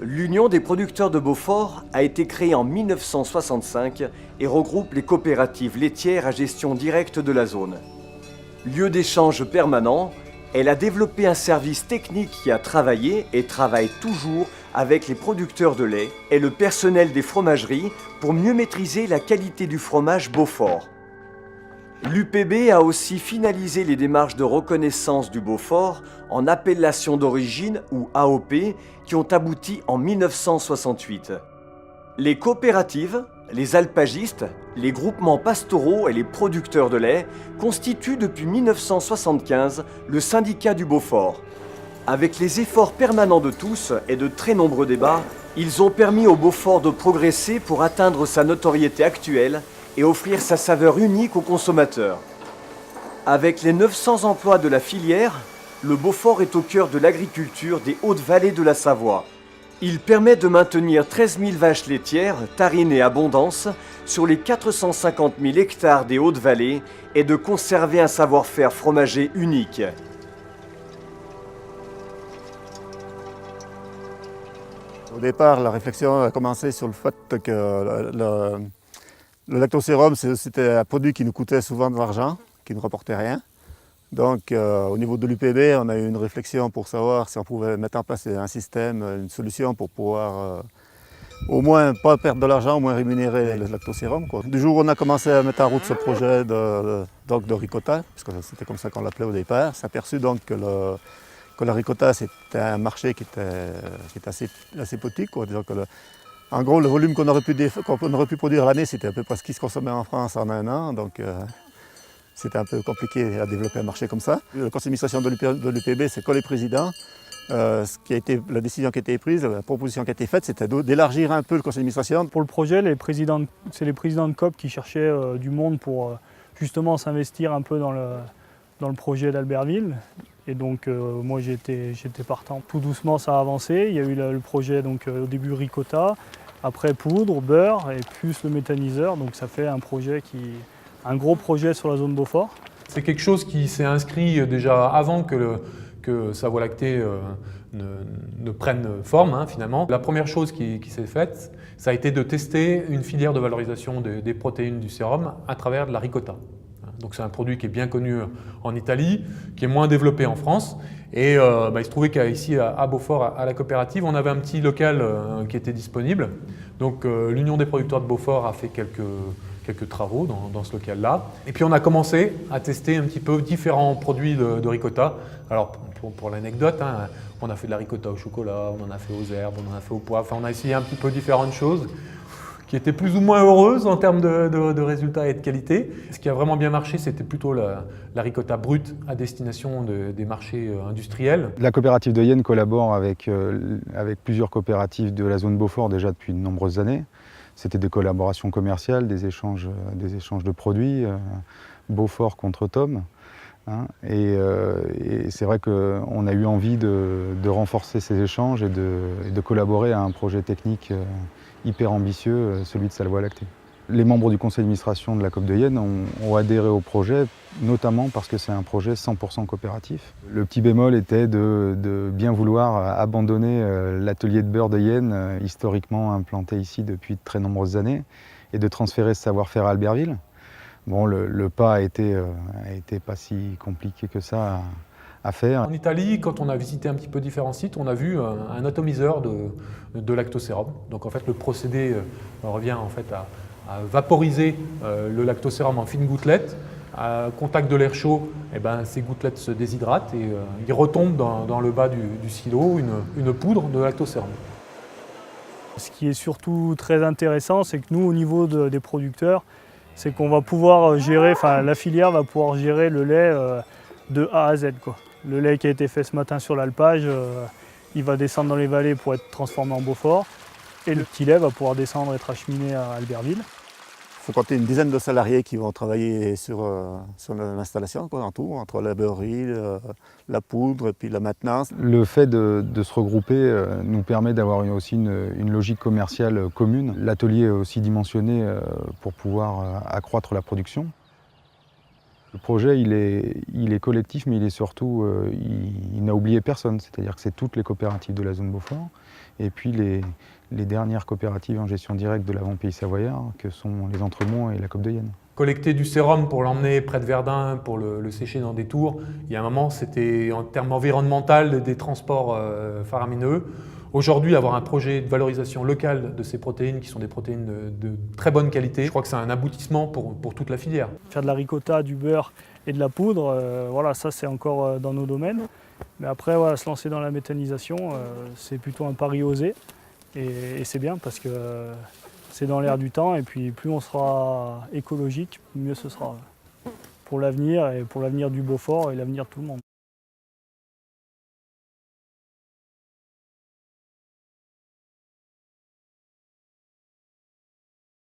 L'Union des producteurs de Beaufort a été créée en 1965 et regroupe les coopératives laitières à gestion directe de la zone. Lieu d'échange permanent, elle a développé un service technique qui a travaillé et travaille toujours avec les producteurs de lait et le personnel des fromageries pour mieux maîtriser la qualité du fromage Beaufort. L'UPB a aussi finalisé les démarches de reconnaissance du Beaufort en appellation d'origine ou AOP qui ont abouti en 1968. Les coopératives, les alpagistes, les groupements pastoraux et les producteurs de lait constituent depuis 1975 le syndicat du Beaufort. Avec les efforts permanents de tous et de très nombreux débats, ils ont permis au Beaufort de progresser pour atteindre sa notoriété actuelle et offrir sa saveur unique aux consommateurs. Avec les 900 emplois de la filière, le Beaufort est au cœur de l'agriculture des Hautes-Vallées de la Savoie. Il permet de maintenir 13 000 vaches laitières, Tarine et Abondance, sur les 450 000 hectares des Hautes-Vallées et de conserver un savoir-faire fromager unique. Au départ, la réflexion a commencé sur le fait que le lactosérum, c'était un produit qui nous coûtait souvent de l'argent, qui ne rapportait rien. Donc au niveau de l'UPB, on a eu une réflexion pour savoir si on pouvait mettre en place un système, une solution pour pouvoir au moins pas perdre de l'argent, au moins rémunérer le lactosérum, quoi. Du jour où on a commencé à mettre en route ce projet de ricotta, parce que c'était comme ça qu'on l'appelait au départ, on s'est aperçu donc que la ricotta c'était un marché qui était assez petit, quoi. Disons que en gros, le volume qu'on aurait pu produire l'année, c'était à peu près ce qui se consommait en France en un an. Donc, c'était un peu compliqué à développer un marché comme ça. Le conseil d'administration de l'UPB, c'est que les présidents. La décision qui a été prise, la proposition qui a été faite, c'était d'élargir un peu le conseil d'administration. Pour le projet, c'est les présidents de COP qui cherchaient du monde pour justement s'investir un peu dans le projet d'Albertville. Et donc moi j'étais partant. Tout doucement ça a avancé. Il y a eu le projet donc, au début ricotta, après poudre, beurre et plus le méthaniseur. Donc ça fait un gros projet sur la zone Beaufort. C'est quelque chose qui s'est inscrit déjà avant que Savoie Lactée ne prenne forme, hein, finalement. La première chose qui s'est faite, ça a été de tester une filière de valorisation des protéines du sérum à travers de la ricotta. Donc c'est un produit qui est bien connu en Italie, qui est moins développé en France. Et il se trouvait qu'ici à Beaufort, à la coopérative, on avait un petit local qui était disponible. Donc l'Union des producteurs de Beaufort a fait quelques travaux dans ce local-là. Et puis on a commencé à tester un petit peu différents produits de ricotta. Alors pour l'anecdote, hein, on a fait de la ricotta au chocolat, on en a fait aux herbes, on en a fait au poivre. Enfin, on a essayé un petit peu différentes choses qui étaient plus ou moins heureuses en termes de résultats et de qualité. Ce qui a vraiment bien marché, c'était plutôt la ricotta brute à destination des marchés industriels. La coopérative de Yenne collabore avec plusieurs coopératives de la zone Beaufort déjà depuis de nombreuses années. C'était des collaborations commerciales, des échanges de produits, Beaufort contre Tom. Hein, et c'est vrai qu'on a eu envie de renforcer ces échanges et de collaborer à un projet technique hyper ambitieux, celui de Savoie Lactée. Les membres du conseil d'administration de la COP de Yenne ont adhéré au projet, notamment parce que c'est un projet 100% coopératif. Le petit bémol était de bien vouloir abandonner l'atelier de beurre de Yenne, historiquement implanté ici depuis de très nombreuses années, et de transférer ce savoir-faire à Albertville. Bon, le pas a été pas si compliqué que ça à faire. En Italie, quand on a visité un petit peu différents sites, on a vu un atomiseur de lactosérum. Donc en fait, le procédé revient en fait à vaporiser le lactosérum en fines gouttelettes. À contact de l'air chaud, ces gouttelettes se déshydratent et il retombe dans le bas du silo une poudre de lactosérum. Ce qui est surtout très intéressant, c'est que nous, au niveau des producteurs, c'est qu'on va pouvoir gérer, la filière va pouvoir gérer le lait de A à Z, quoi. Le lait qui a été fait ce matin sur l'alpage, il va descendre dans les vallées pour être transformé en Beaufort. Et le petit lait va pouvoir descendre et être acheminé à Albertville. Il faut compter une dizaine de salariés qui vont travailler sur l'installation, en tout, entre la beurrerie, la poudre et puis la maintenance. Le fait de se regrouper nous permet d'avoir aussi une logique commerciale commune. L'atelier est aussi dimensionné pour pouvoir accroître la production. Le projet, il est collectif, mais il est surtout, il n'a oublié personne. C'est-à-dire que c'est toutes les coopératives de la zone Beaufort, et puis les dernières coopératives en gestion directe de l'avant-pays savoyard, que sont les Entremonts et la Coop de Yenne. Collecter du sérum pour l'emmener près de Verdun, pour le sécher dans des tours, il y a un moment, c'était en termes environnementaux des transports faramineux. Aujourd'hui, avoir un projet de valorisation locale de ces protéines, qui sont des protéines de très bonne qualité, je crois que c'est un aboutissement pour toute la filière. Faire de la ricotta, du beurre et de la poudre, voilà, ça c'est encore dans nos domaines. Mais après, voilà, se lancer dans la méthanisation, c'est plutôt un pari osé. Et c'est bien parce que c'est dans l'air du temps, et puis plus on sera écologique, mieux ce sera pour l'avenir, et pour l'avenir du Beaufort et l'avenir de tout le monde.